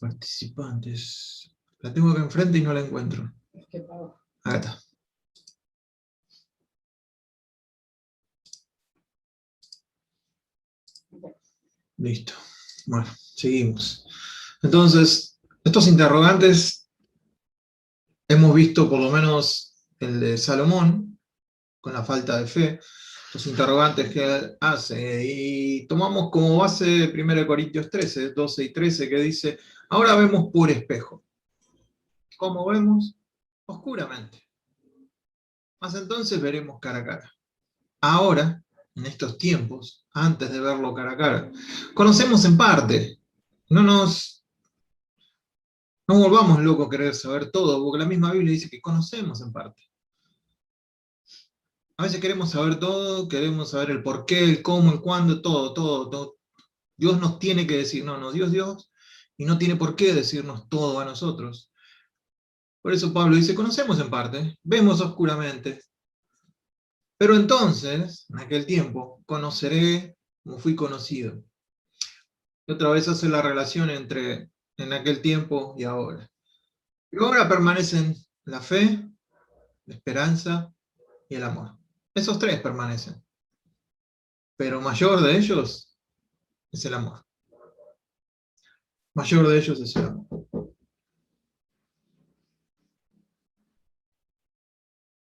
Participantes. La tengo acá enfrente y no la encuentro. Acá está. Listo. Bueno, seguimos. Entonces, estos interrogantes hemos visto por lo menos el de Salomón, con la falta de fe, los interrogantes que él hace, y tomamos como base 1 Corintios 13, 12 y 13, que dice, ahora vemos por espejo. ¿Cómo vemos? Oscuramente. Mas entonces veremos cara a cara. Ahora, en estos tiempos, antes de verlo cara a cara, conocemos en parte. No volvamos locos a querer saber todo, porque la misma Biblia dice que conocemos en parte. A veces queremos saber todo, queremos saber el por qué, el cómo, el cuándo, todo. Dios nos tiene que decir, no, Dios, y no tiene por qué decirnos todo a nosotros. Por eso Pablo dice, conocemos en parte, vemos oscuramente, pero entonces, en aquel tiempo, conoceré como fui conocido. Y otra vez hace la relación entre en aquel tiempo y ahora. Y ahora permanecen la fe, la esperanza y el amor. Esos tres permanecen. Pero mayor de ellos es el amor. Mayor de ellos es el amor.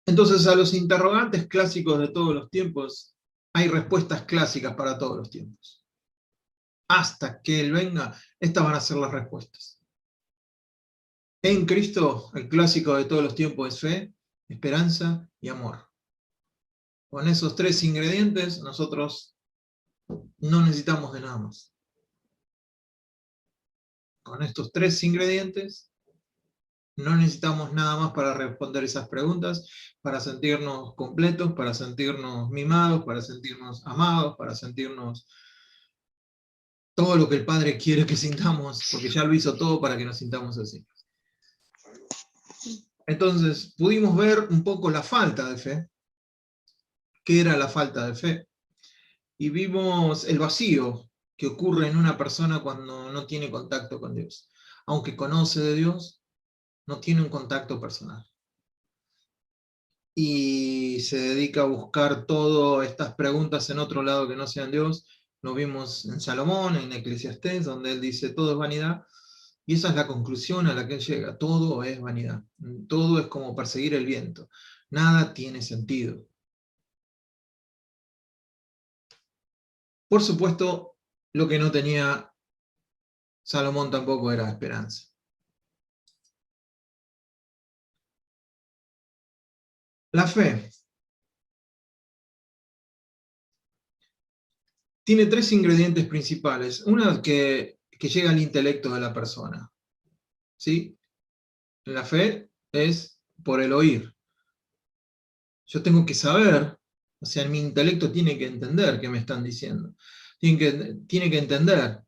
Entonces, a los interrogantes clásicos de todos los tiempos, hay respuestas clásicas para todos los tiempos. Hasta que Él venga, estas van a ser las respuestas. En Cristo, el clásico de todos los tiempos es fe, esperanza y amor. Con esos tres ingredientes, nosotros no necesitamos de nada más. Con estos tres ingredientes, no necesitamos nada más para responder esas preguntas, para sentirnos completos, para sentirnos mimados, para sentirnos amados, para sentirnos todo lo que el Padre quiere que sintamos, porque ya lo hizo todo para que nos sintamos así. Entonces, pudimos ver un poco la falta de fe. ¿Qué era la falta de fe? Y vimos el vacío que ocurre en una persona cuando no tiene contacto con Dios. Aunque conoce de Dios, no tiene un contacto personal. Y se dedica a buscar todas estas preguntas en otro lado que no sean Dios. Lo vimos en Salomón, en Eclesiastés, donde él dice, todo es vanidad. Y esa es la conclusión a la que él llega. Todo es vanidad. Todo es como perseguir el viento. Nada tiene sentido. Por supuesto, lo que no tenía Salomón tampoco era esperanza. La fe tiene tres ingredientes principales. Una que llega al intelecto de la persona. ¿Sí? La fe es por el oír. Yo tengo que saber, o sea, mi intelecto tiene que entender qué me están diciendo. Tiene que entender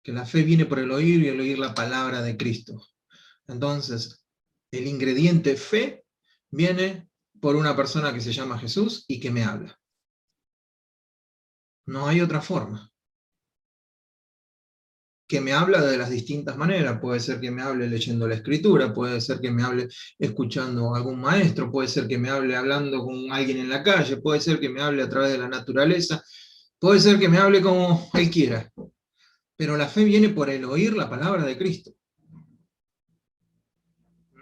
que la fe viene por el oír y el oír la palabra de Cristo. Entonces, el ingrediente fe viene por una persona que se llama Jesús y que me habla. No hay otra forma. Que me habla de las distintas maneras. Puede ser que me hable leyendo la escritura, puede ser que me hable escuchando a algún maestro, puede ser que me hable hablando con alguien en la calle, puede ser que me hable a través de la naturaleza, puede ser que me hable como él quiera. Pero la fe viene por el oír la palabra de Cristo.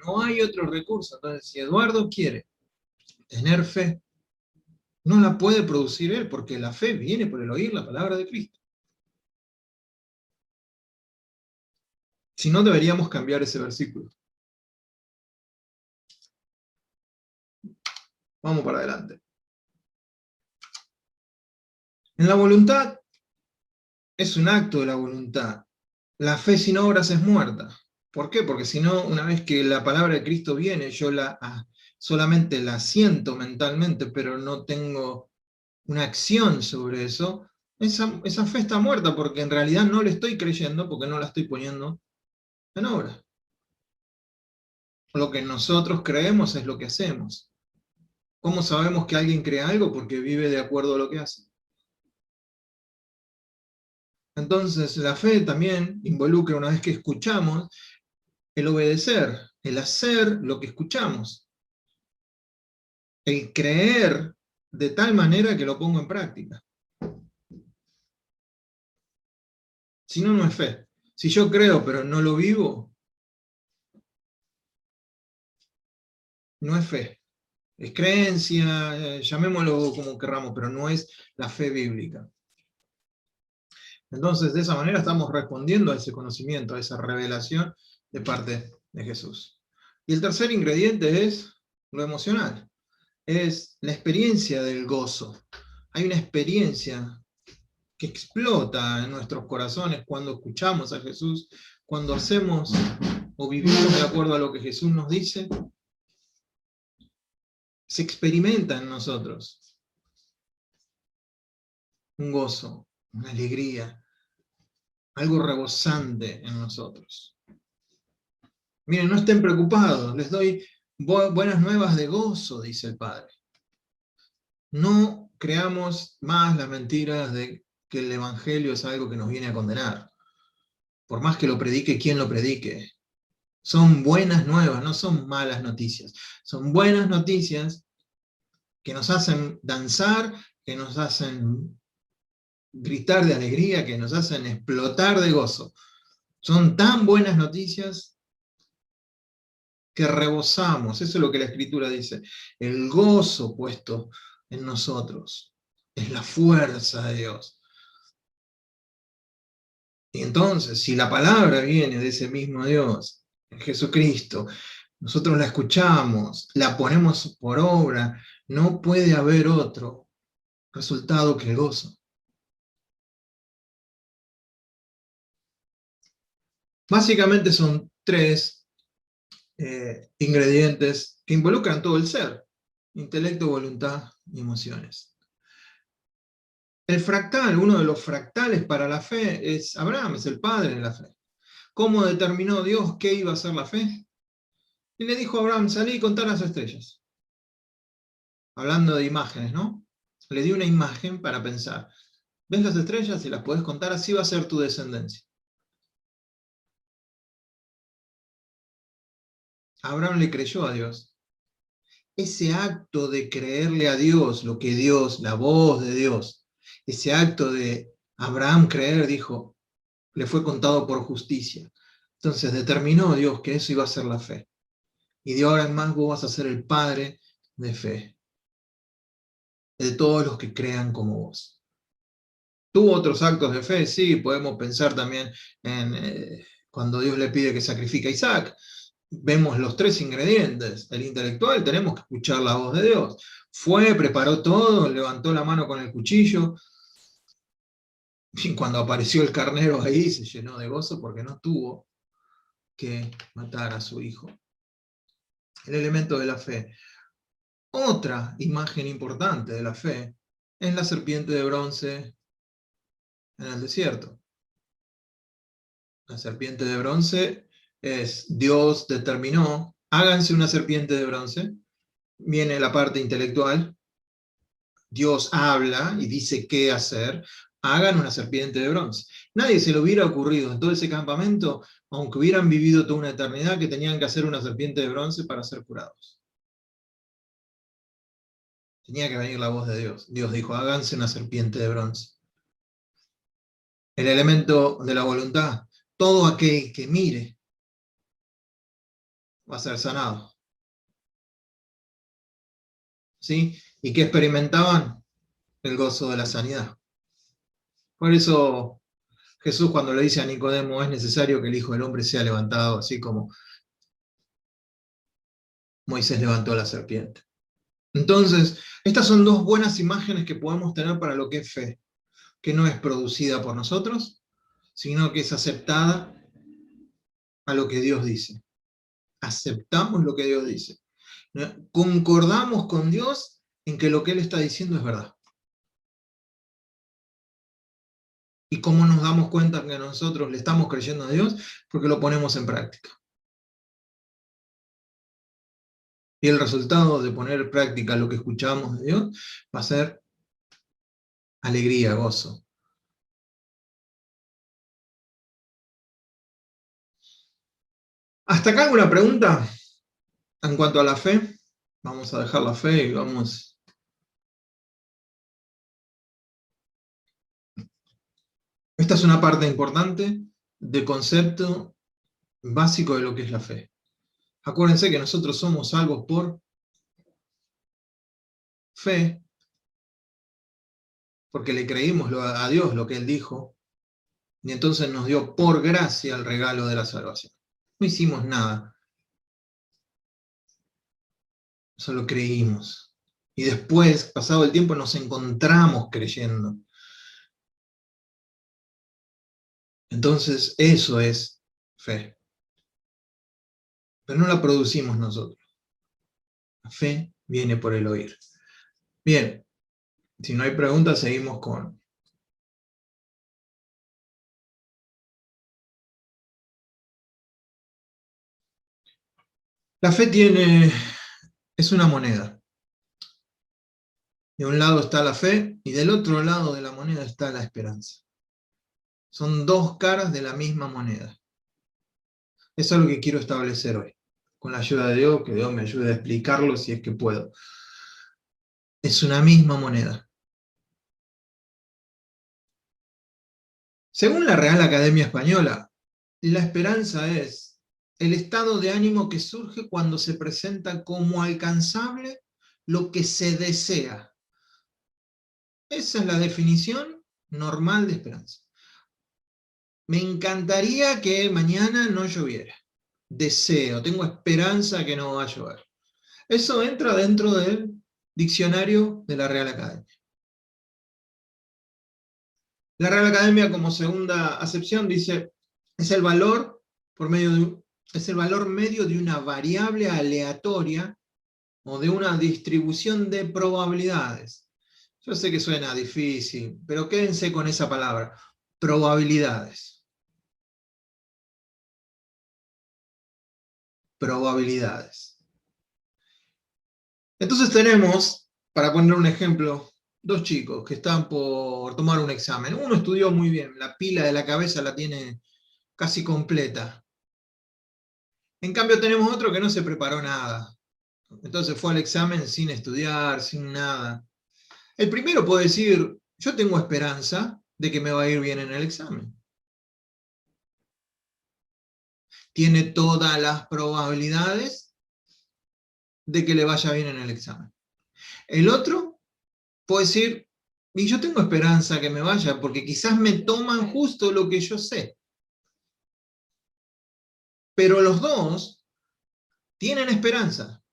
No hay otro recurso. Entonces, si Eduardo quiere tener fe, no la puede producir él, porque la fe viene por el oír la palabra de Cristo. Si no, deberíamos cambiar ese versículo. Vamos para adelante. En la voluntad es un acto de la voluntad. La fe sin obras es muerta. ¿Por qué? Porque si no, una vez que la palabra de Cristo viene, yo solamente la siento mentalmente, pero no tengo una acción sobre eso, esa fe está muerta, porque en realidad no le estoy creyendo, porque no la estoy poniendo en obra. Lo que nosotros creemos es lo que hacemos. ¿Cómo sabemos que alguien cree algo? Porque vive de acuerdo a lo que hace. Entonces la fe también involucra, una vez que escuchamos, el obedecer, el hacer lo que escuchamos, el creer de tal manera que lo pongo en práctica. Si no, no es fe. Si yo creo pero no lo vivo, no es fe. Es creencia, llamémoslo como querramos, pero no es la fe bíblica. Entonces, de esa manera estamos respondiendo a ese conocimiento, a esa revelación de parte de Jesús. Y el tercer ingrediente es lo emocional, es la experiencia del gozo. Hay una experiencia que explota en nuestros corazones cuando escuchamos a Jesús, cuando hacemos o vivimos de acuerdo a lo que Jesús nos dice, se experimenta en nosotros un gozo, una alegría, algo rebosante en nosotros. Miren, no estén preocupados, les doy buenas nuevas de gozo, dice el Padre. No creamos más las mentiras de que el Evangelio es algo que nos viene a condenar. Por más que lo predique quien lo predique. Son buenas nuevas, no son malas noticias. Son buenas noticias que nos hacen danzar, que nos hacen gritar de alegría, que nos hacen explotar de gozo. Son tan buenas noticias que rebosamos, eso es lo que la Escritura dice, el gozo puesto en nosotros, es la fuerza de Dios. Y entonces, si la palabra viene de ese mismo Dios, Jesucristo, nosotros la escuchamos, la ponemos por obra, no puede haber otro resultado que el gozo. Básicamente son tres ingredientes que involucran todo el ser: intelecto, voluntad y emociones. El fractal, uno de los fractales para la fe es Abraham, es el padre de la fe. ¿Cómo determinó Dios qué iba a ser la fe? Y le dijo a Abraham, salí y contá las estrellas. Hablando de imágenes, ¿no? Le dio una imagen para pensar. ¿Ves las estrellas? Si las podés contar, así va a ser tu descendencia. Abraham le creyó a Dios. Ese acto de creerle a Dios, lo que Dios, la voz de Dios, ese acto de Abraham creer, dijo, le fue contado por justicia. Entonces determinó Dios que eso iba a ser la fe. Y de ahora en más vos vas a ser el padre de fe, de todos los que crean como vos. ¿Tuvo otros actos de fe? Sí, podemos pensar también en cuando Dios le pide que sacrifique a Isaac. Vemos los tres ingredientes. El intelectual, tenemos que escuchar la voz de Dios. Fue, preparó todo, levantó la mano con el cuchillo, y cuando apareció el carnero ahí se llenó de gozo porque no tuvo que matar a su hijo. El elemento de la fe. Otra imagen importante de la fe es la serpiente de bronce en el desierto. La serpiente de bronce es Dios determinó, háganse una serpiente de bronce, viene la parte intelectual, Dios habla y dice qué hacer, hagan una serpiente de bronce. Nadie se le hubiera ocurrido en todo ese campamento, aunque hubieran vivido toda una eternidad, que tenían que hacer una serpiente de bronce para ser curados. Tenía que venir la voz de Dios. Dios dijo, háganse una serpiente de bronce. El elemento de la voluntad, todo aquel que mire va a ser sanado. ¿Sí? ¿Y qué experimentaban? El gozo de la sanidad. Por eso Jesús, cuando le dice a Nicodemo, es necesario que el Hijo del Hombre sea levantado, así como Moisés levantó a la serpiente. Entonces, estas son dos buenas imágenes que podemos tener para lo que es fe, que no es producida por nosotros, sino que es aceptada a lo que Dios dice. Aceptamos lo que Dios dice. Concordamos con Dios en que lo que Él está diciendo es verdad. ¿Y cómo nos damos cuenta que nosotros le estamos creyendo a Dios? Porque lo ponemos en práctica. Y el resultado de poner en práctica lo que escuchamos de Dios va a ser alegría, gozo. ¿Hasta acá alguna pregunta en cuanto a la fe? Vamos a dejar la fe y vamos. Esta es una parte importante de concepto básico de lo que es la fe. Acuérdense que nosotros somos salvos por fe, porque le creímos a Dios lo que Él dijo, y entonces nos dio por gracia el regalo de la salvación. No hicimos nada, solo creímos. Y después, pasado el tiempo, nos encontramos creyendo. Entonces, eso es fe. Pero no la producimos nosotros. La fe viene por el oír. Bien, si no hay preguntas, seguimos con... La fe es una moneda. De un lado está la fe y del otro lado de la moneda está la esperanza. Son dos caras de la misma moneda. Eso es lo que quiero establecer hoy. Con la ayuda de Dios, que Dios me ayude a explicarlo si es que puedo. Es una misma moneda. Según la Real Academia Española, la esperanza es el estado de ánimo que surge cuando se presenta como alcanzable lo que se desea. Esa es la definición normal de esperanza. Me encantaría que mañana no lloviera. Deseo, tengo esperanza que no va a llover. Eso entra dentro del diccionario de la Real Academia. La Real Academia, como segunda acepción, dice, es el valor es el valor medio de una variable aleatoria o de una distribución de probabilidades. Yo sé que suena difícil, pero quédense con esa palabra, probabilidades. Probabilidades. Entonces tenemos, para poner un ejemplo, dos chicos que están por tomar un examen. Uno estudió muy bien, la pila de la cabeza la tiene casi completa. En cambio tenemos otro que no se preparó nada. Entonces fue al examen sin estudiar, sin nada. El primero puede decir, yo tengo esperanza de que me va a ir bien en el examen. Tiene todas las probabilidades de que le vaya bien en el examen. El otro puede decir, y yo tengo esperanza que me vaya, porque quizás me toman justo lo que yo sé. Pero los dos tienen esperanza,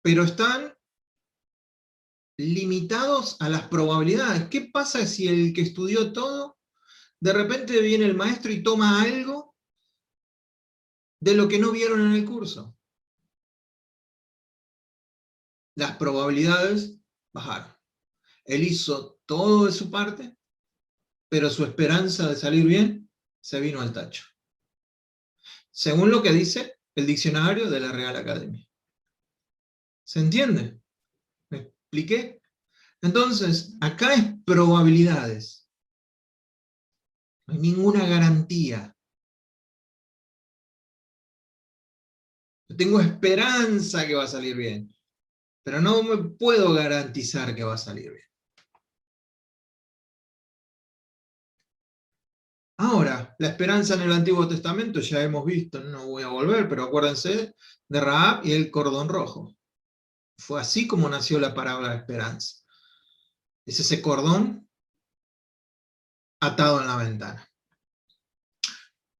pero están limitados a las probabilidades. ¿Qué pasa si el que estudió todo, de repente viene el maestro y toma algo de lo que no vieron en el curso? Las probabilidades bajaron. Él hizo todo de su parte, pero su esperanza de salir bien se vino al tacho. Según lo que dice el diccionario de la Real Academia. ¿Se entiende? ¿Me expliqué? Entonces, acá es probabilidades. No hay ninguna garantía. Yo tengo esperanza que va a salir bien, pero no me puedo garantizar que va a salir bien. Ahora, la esperanza en el Antiguo Testamento ya hemos visto, no voy a volver, pero acuérdense de Rahab y el cordón rojo. Fue así como nació la palabra esperanza. Es ese cordón atado en la ventana.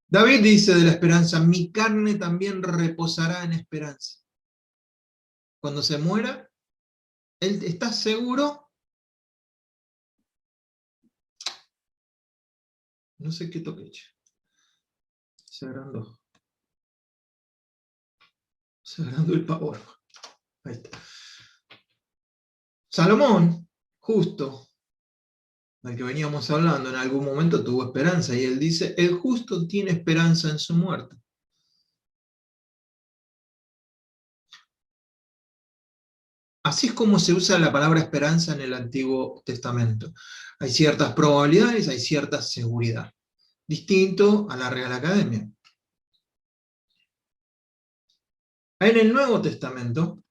David dice de la esperanza, mi carne también reposará en esperanza. Cuando se muera, él está seguro. No sé qué toque. Se agrandó. Se agrandó el pavor. Ahí está. Salomón, justo, del que veníamos hablando, en algún momento tuvo esperanza, y él dice, el justo tiene esperanza en su muerte. Así es como se usa la palabra esperanza en el Antiguo Testamento. Hay ciertas probabilidades, hay cierta seguridad. Distinto a la Real Academia. En el Nuevo Testamento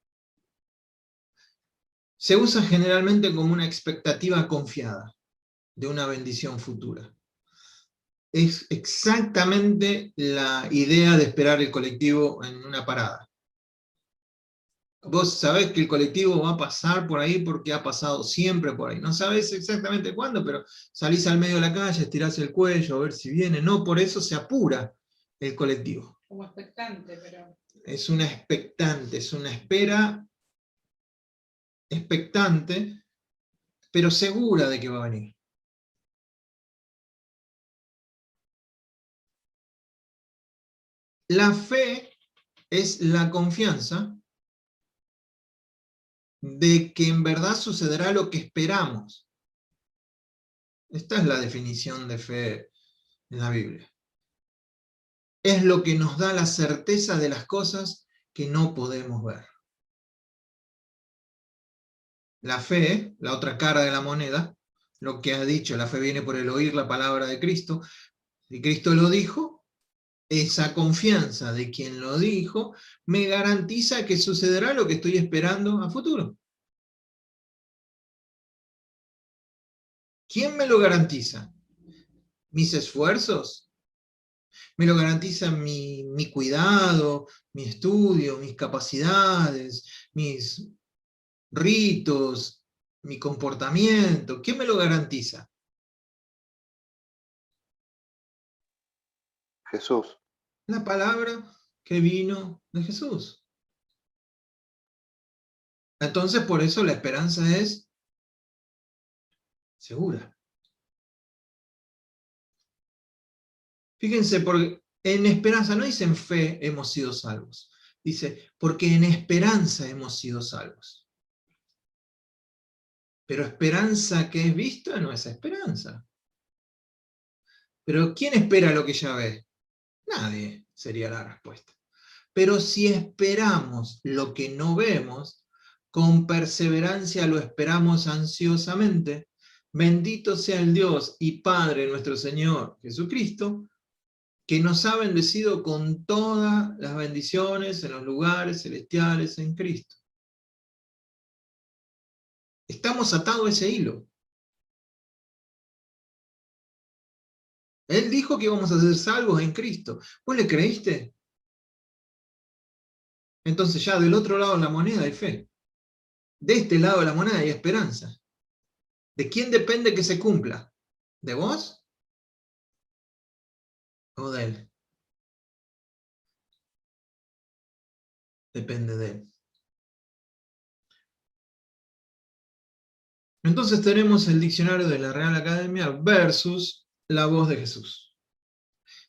se usa generalmente como una expectativa confiada de una bendición futura. Es exactamente la idea de esperar el colectivo en una parada. Vos sabés que el colectivo va a pasar por ahí porque ha pasado siempre por ahí. No sabés exactamente cuándo, pero salís al medio de la calle, estirás el cuello a ver si viene. No, por eso se apura el colectivo. Como expectante, pero... Es una expectante, es una espera expectante, pero segura de que va a venir. La fe es la confianza de que en verdad sucederá lo que esperamos. Esta es la definición de fe en la Biblia. Es lo que nos da la certeza de las cosas que no podemos ver. La fe, la otra cara de la moneda, lo que ha dicho, la fe viene por el oír la palabra de Cristo. Si Cristo lo dijo, esa confianza de quien lo dijo me garantiza que sucederá lo que estoy esperando a futuro. ¿Quién me lo garantiza? ¿Mis esfuerzos? ¿Me lo garantiza mi cuidado, mi estudio, mis capacidades, mis ritos, mi comportamiento? ¿Quién me lo garantiza? Jesús. La palabra que vino de Jesús. Entonces, por eso la esperanza es segura. Fíjense, porque en esperanza no dice en fe hemos sido salvos. Dice, porque en esperanza hemos sido salvos. Pero esperanza que es vista no es esperanza. Pero ¿quién espera lo que ya ve? Nadie, sería la respuesta. Pero si esperamos lo que no vemos, con perseverancia lo esperamos ansiosamente, bendito sea el Dios y Padre nuestro Señor Jesucristo, que nos ha bendecido con todas las bendiciones en los lugares celestiales en Cristo. Estamos atados a ese hilo. Él dijo que íbamos a ser salvos en Cristo. ¿Vos le creíste? Entonces ya del otro lado de la moneda hay fe. De este lado de la moneda hay esperanza. ¿De quién depende que se cumpla? ¿De vos? ¿O de él? Depende de él. Entonces tenemos el diccionario de la Real Academia versus la voz de Jesús.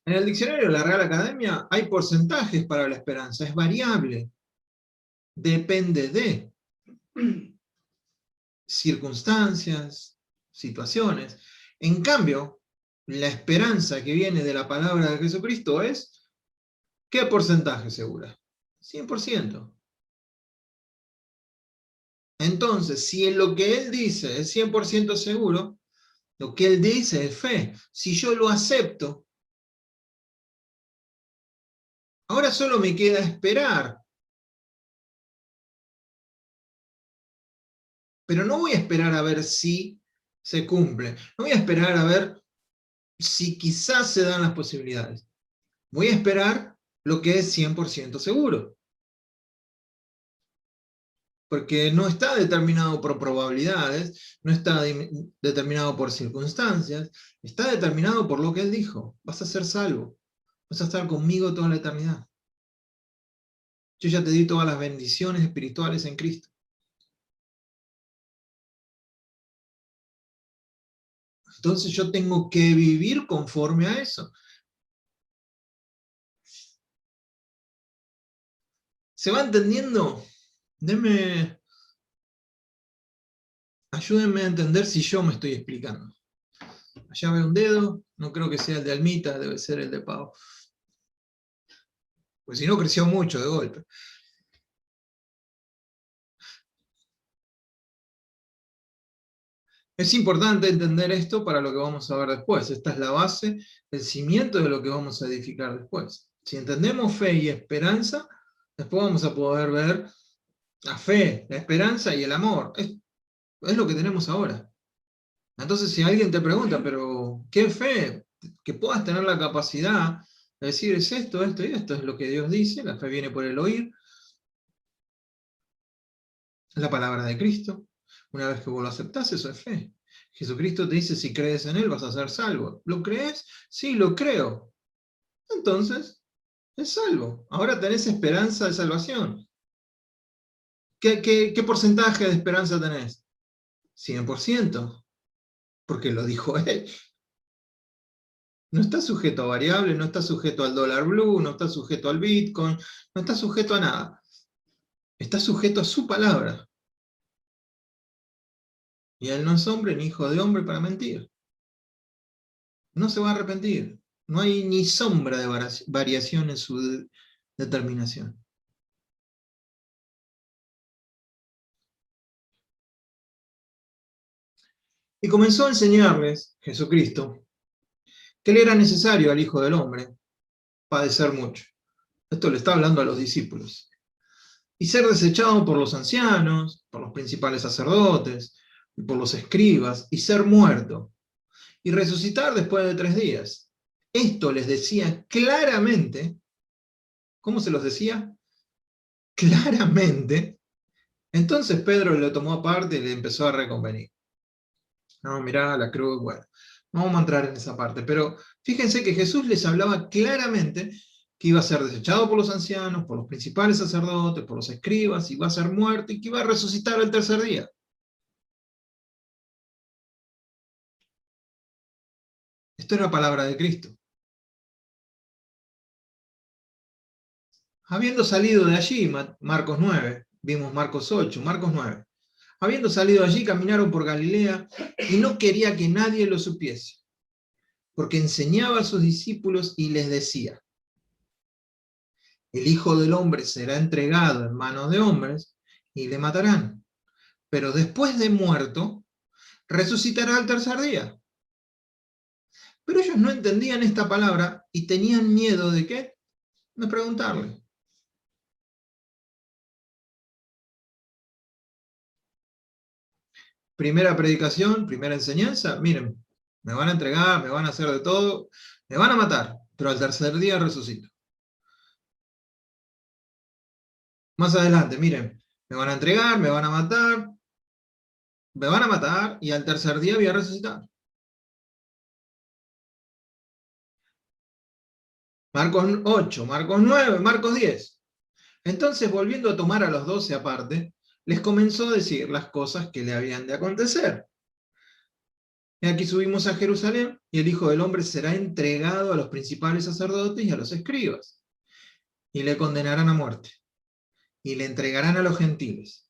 En el diccionario de la Real Academia hay porcentajes para la esperanza, es variable. Depende de circunstancias, situaciones. En cambio, la esperanza que viene de la palabra de Jesucristo es, ¿qué porcentaje segura? 100%. Entonces, si lo que él dice es 100% seguro, lo que él dice es fe. Si yo lo acepto, ahora solo me queda esperar. Pero no voy a esperar a ver si se cumple. No voy a esperar a ver si quizás se dan las posibilidades. Voy a esperar lo que es 100% seguro. Porque no está determinado por probabilidades, no está determinado por circunstancias, está determinado por lo que él dijo. Vas a ser salvo, vas a estar conmigo toda la eternidad. Yo ya te di todas las bendiciones espirituales en Cristo. Entonces yo tengo que vivir conforme a eso. ¿Se va entendiendo? Ayúdenme a entender si yo me estoy explicando. Allá veo un dedo, no creo que sea el de Almita, debe ser el de Pau. Pues si no, creció mucho de golpe. Es importante entender esto para lo que vamos a ver después. Esta es la base, el cimiento de lo que vamos a edificar después. Si entendemos fe y esperanza, después vamos a poder ver la fe, la esperanza y el amor. Es lo que tenemos ahora. Entonces, si alguien te pregunta, pero ¿qué fe? Que puedas tener la capacidad de decir, es esto, esto y esto, es lo que Dios dice, la fe viene por el oír, es la palabra de Cristo. Una vez que vos lo aceptás, eso es fe. Jesucristo te dice, si crees en Él vas a ser salvo. ¿Lo crees? Sí, lo creo. Entonces, es salvo. Ahora tenés esperanza de salvación. ¿Qué porcentaje de esperanza tenés? 100%, porque lo dijo Él. No está sujeto a variables, no está sujeto al dólar blue, no está sujeto al Bitcoin, no está sujeto a nada. Está sujeto a su palabra. Y Él no es hombre ni hijo de hombre para mentir. No se va a arrepentir. No hay ni sombra de variación en su determinación. Y comenzó a enseñarles, Jesucristo, que le era necesario al Hijo del Hombre padecer mucho. Esto le está hablando a los discípulos. Y ser desechado por los ancianos, por los principales sacerdotes, y por los escribas, y ser muerto, y resucitar después de 3 días. Esto les decía claramente. ¿Cómo se los decía? Claramente. Entonces Pedro lo tomó aparte y le empezó a reconvenir. No, mirá, la cruz, bueno, no vamos a entrar en esa parte, pero fíjense que Jesús les hablaba claramente que iba a ser desechado por los ancianos, por los principales sacerdotes, por los escribas, iba a ser muerto y que iba a resucitar al 3er día. Esto era palabra de Cristo. Habiendo salido de allí, Marcos 9, vimos Marcos 8, Marcos 9. Habiendo salido de allí, caminaron por Galilea y no quería que nadie lo supiese, porque enseñaba a sus discípulos y les decía: el Hijo del Hombre será entregado en manos de hombres y le matarán, pero después de muerto, resucitará al 3er día. Pero ellos no entendían esta palabra y tenían miedo ¿de qué? De preguntarle. Primera predicación, primera enseñanza, miren, me van a entregar, me van a hacer de todo, me van a matar, pero al 3er día resucito. Más adelante, miren, me van a entregar, me van a matar y al 3er día voy a resucitar. Marcos 8, Marcos 9, Marcos 10. Entonces, volviendo a tomar a los 12 aparte, les comenzó a decir las cosas que le habían de acontecer. Y aquí subimos a Jerusalén, y el Hijo del Hombre será entregado a los principales sacerdotes y a los escribas, y le condenarán a muerte, y le entregarán a los gentiles,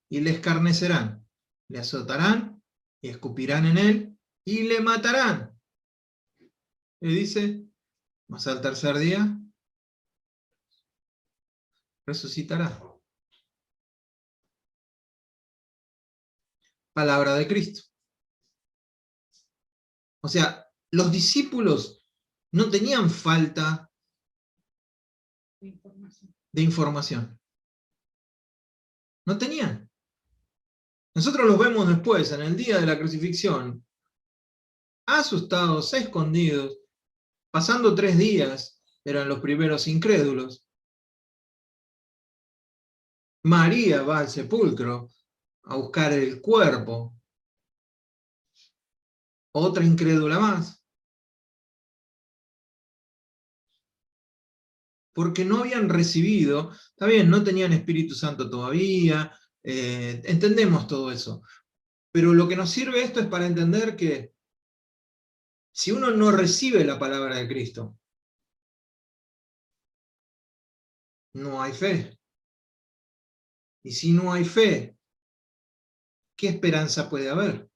y le escarnecerán, le azotarán, y escupirán en él, y le matarán. Y dice, mas al 3er día resucitará. Palabra de Cristo. O sea, los discípulos no tenían falta de información. No tenían. Nosotros los vemos después, en el día de la crucifixión, asustados, escondidos, pasando 3 días, eran los primeros incrédulos. María va al sepulcro a buscar el cuerpo. Otra incrédula más. Porque no habían recibido, está bien, no tenían Espíritu Santo todavía, entendemos todo eso. Pero lo que nos sirve esto es para entender que si uno no recibe la palabra de Cristo, no hay fe. Y si no hay fe, ¿qué esperanza puede haber?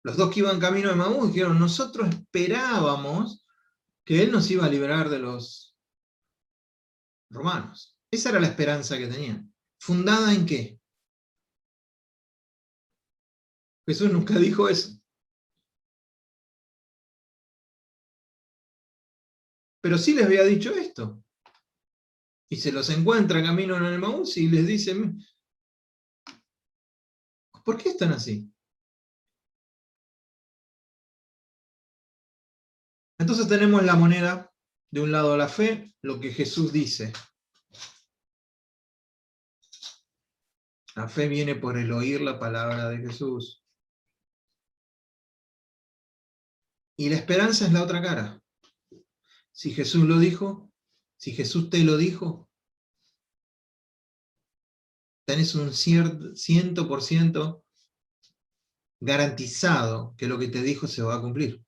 Los dos que iban camino de Maús dijeron, nosotros esperábamos que Él nos iba a liberar de los romanos. Esa era la esperanza que tenían. ¿Fundada en qué? Jesús nunca dijo eso. Pero sí les había dicho esto. Y se los encuentra camino en el Emaús y les dice, ¿por qué están así? Entonces tenemos la moneda, de un lado la fe, lo que Jesús dice. La fe viene por el oír la palabra de Jesús. Y la esperanza es la otra cara. Si Jesús lo dijo, si Jesús te lo dijo, tenés un 100% garantizado que lo que te dijo se va a cumplir.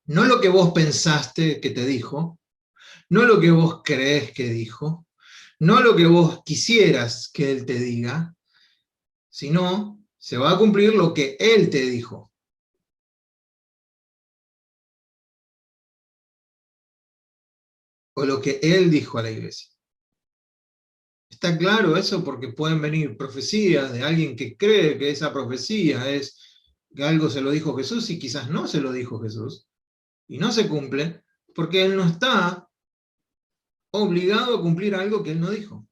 No lo que vos pensaste que te dijo, no lo que vos creés que dijo, no lo que vos quisieras que Él te diga, sino se va a cumplir lo que Él te dijo. O lo que Él dijo a la iglesia. Está claro eso porque pueden venir profecías de alguien que cree que esa profecía es que algo se lo dijo Jesús y quizás no se lo dijo Jesús. Y no se cumple porque Él no está obligado a cumplir algo que Él no dijo.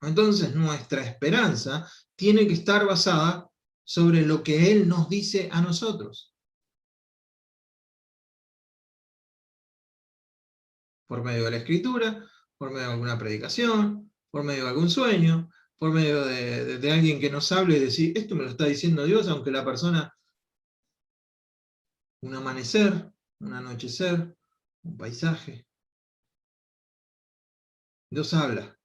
Entonces nuestra esperanza tiene que estar basada sobre lo que Él nos dice a nosotros. Por medio de la Escritura, por medio de alguna predicación, por medio de algún sueño, por medio de alguien que nos hable y decir, esto me lo está diciendo Dios, aunque la persona, un amanecer, un anochecer, un paisaje. Dios habla.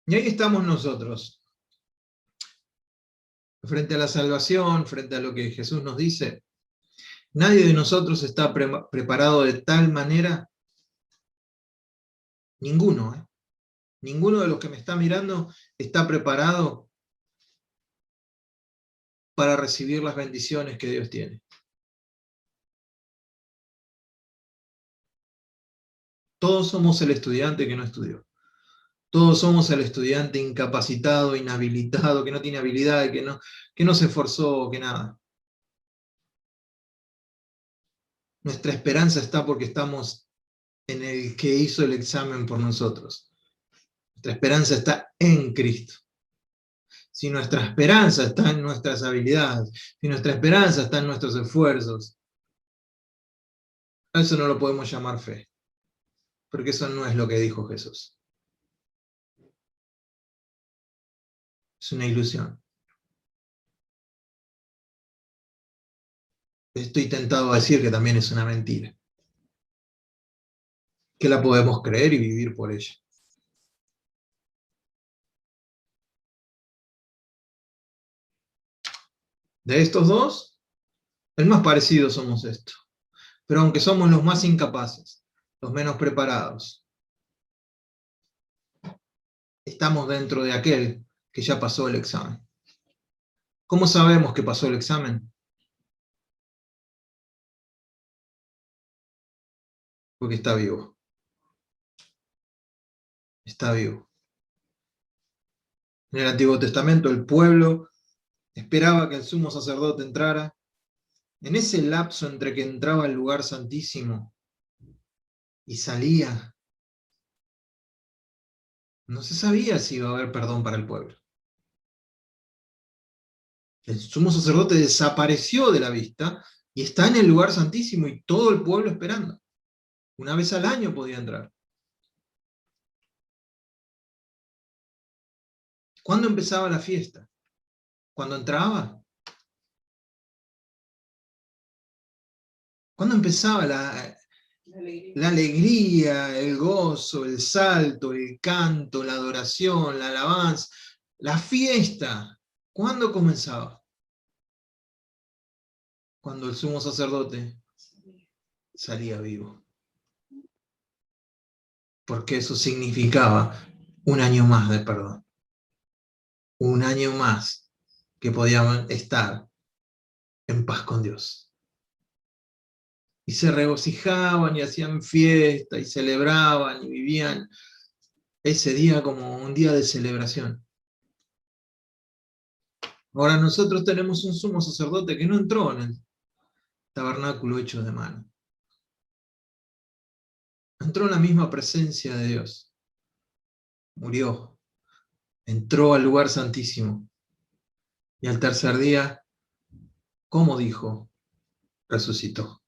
Y ahí estamos nosotros, frente a la salvación, frente a lo que Jesús nos dice. Nadie de nosotros está preparado de tal manera, ninguno, ninguno de los que me está mirando está preparado para recibir las bendiciones que Dios tiene. Todos somos el estudiante que no estudió. Todos somos el estudiante incapacitado, inhabilitado, que no tiene habilidad, que no se esforzó, que nada. Nuestra esperanza está porque estamos en el que hizo el examen por nosotros. Nuestra esperanza está en Cristo. Si nuestra esperanza está en nuestras habilidades, si nuestra esperanza está en nuestros esfuerzos, eso no lo podemos llamar fe, porque eso no es lo que dijo Jesús. Es una ilusión. Estoy tentado a decir que también es una mentira, que la podemos creer y vivir por ella. De estos dos, el más parecido somos estos. Pero aunque somos los más incapaces, los menos preparados, estamos dentro de aquel que ya pasó el examen. ¿Cómo sabemos que pasó el examen? Porque está vivo. Está vivo. En el Antiguo Testamento el pueblo esperaba que el sumo sacerdote entrara. En ese lapso entre que entraba al lugar santísimo y salía, no se sabía si iba a haber perdón para el pueblo. El sumo sacerdote desapareció de la vista y está en el lugar santísimo y todo el pueblo esperando. Una vez al año podía entrar. ¿Cuándo empezaba la fiesta? ¿Cuándo entraba? ¿Cuándo empezaba la alegría, el gozo, el salto, el canto, la adoración, la alabanza, la fiesta? ¿Cuándo comenzaba? Cuando el sumo sacerdote salía vivo. Porque eso significaba un año más de perdón. Un año más que podían estar en paz con Dios. Y se regocijaban y hacían fiesta y celebraban y vivían ese día como un día de celebración. Ahora nosotros tenemos un sumo sacerdote que no entró en el tabernáculo hecho de mano. Entró en la misma presencia de Dios. Murió. Entró al lugar santísimo. Y al tercer día, ¿cómo dijo? Resucitó.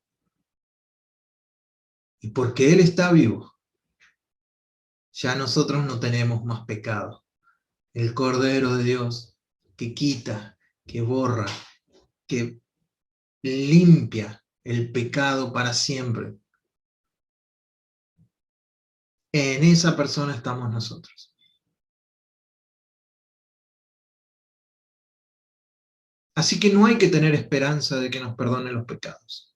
Y porque Él está vivo, ya nosotros no tenemos más pecado. El Cordero de Dios que quita, que borra, que limpia el pecado para siempre. En esa persona estamos nosotros. Así que no hay que tener esperanza de que nos perdone los pecados.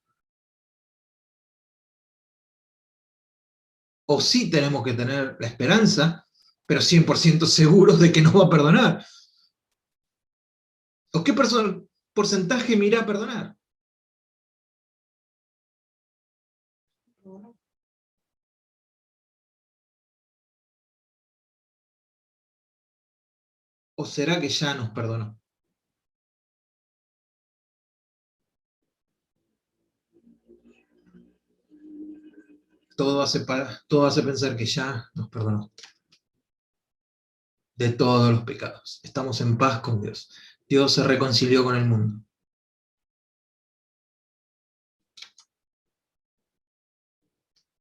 O sí tenemos que tener la esperanza, pero 100% seguros de que nos va a perdonar. ¿O qué porcentaje me irá a perdonar? ¿O será que ya nos perdonó? Todo hace pensar que ya nos perdonó de todos los pecados. Estamos en paz con Dios. Dios se reconcilió con el mundo.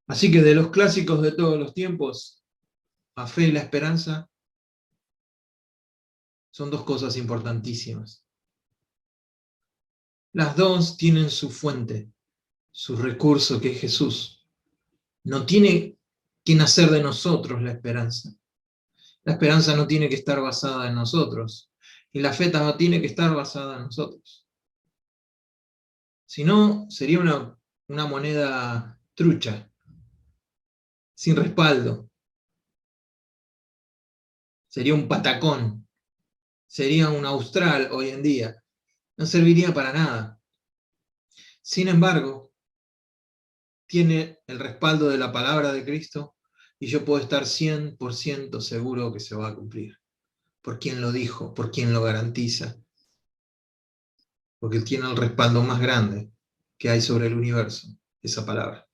Así que de los clásicos de todos los tiempos, la fe y la esperanza son dos cosas importantísimas. Las dos tienen su fuente, su recurso, que es Jesús. No tiene que nacer de nosotros la esperanza. La esperanza no tiene que estar basada en nosotros. Y la fe no tiene que estar basada en nosotros. Si no, sería una moneda trucha, sin respaldo. Sería un patacón. Sería un austral hoy en día. No serviría para nada. Sin embargo, tiene el respaldo de la palabra de Cristo y yo puedo estar 100% seguro que se va a cumplir. Por quien lo dijo, por quien lo garantiza. Porque tiene el respaldo más grande que hay sobre el universo, esa palabra.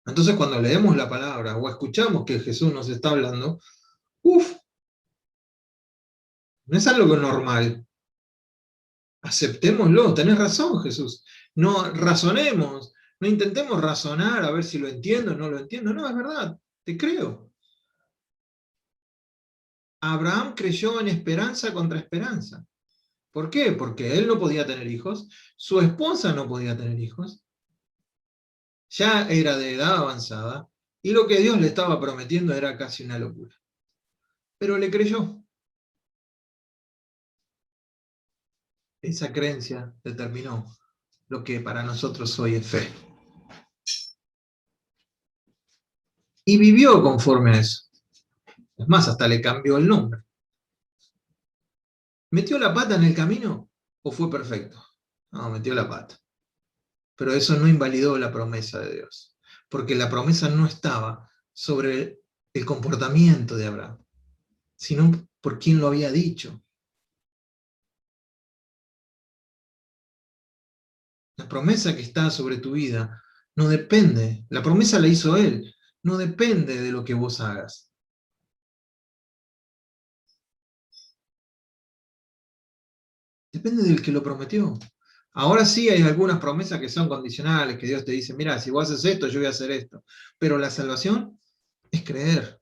Entonces cuando leemos la palabra o escuchamos que Jesús nos está hablando, no es algo normal. Aceptémoslo, tenés razón, Jesús. No razonemos, no intentemos razonar a ver si lo entiendo o no lo entiendo. No, es verdad, te creo. Abraham creyó en esperanza contra esperanza. ¿Por qué? Porque él no podía tener hijos, su esposa no podía tener hijos, ya era de edad avanzada, y lo que Dios le estaba prometiendo era casi una locura. Pero le creyó. Esa creencia determinó lo que para nosotros hoy es fe. Y vivió conforme a eso. Es más, hasta le cambió el nombre. ¿Metió la pata en el camino o fue perfecto? No, metió la pata. Pero eso no invalidó la promesa de Dios, porque la promesa no estaba sobre el comportamiento de Abraham, sino por quien lo había dicho. La promesa que está sobre tu vida no depende, la promesa la hizo Él, no depende de lo que vos hagas. Depende del que lo prometió. Ahora sí hay algunas promesas que son condicionales, que Dios te dice, mira, si vos haces esto, yo voy a hacer esto. Pero la salvación es creer.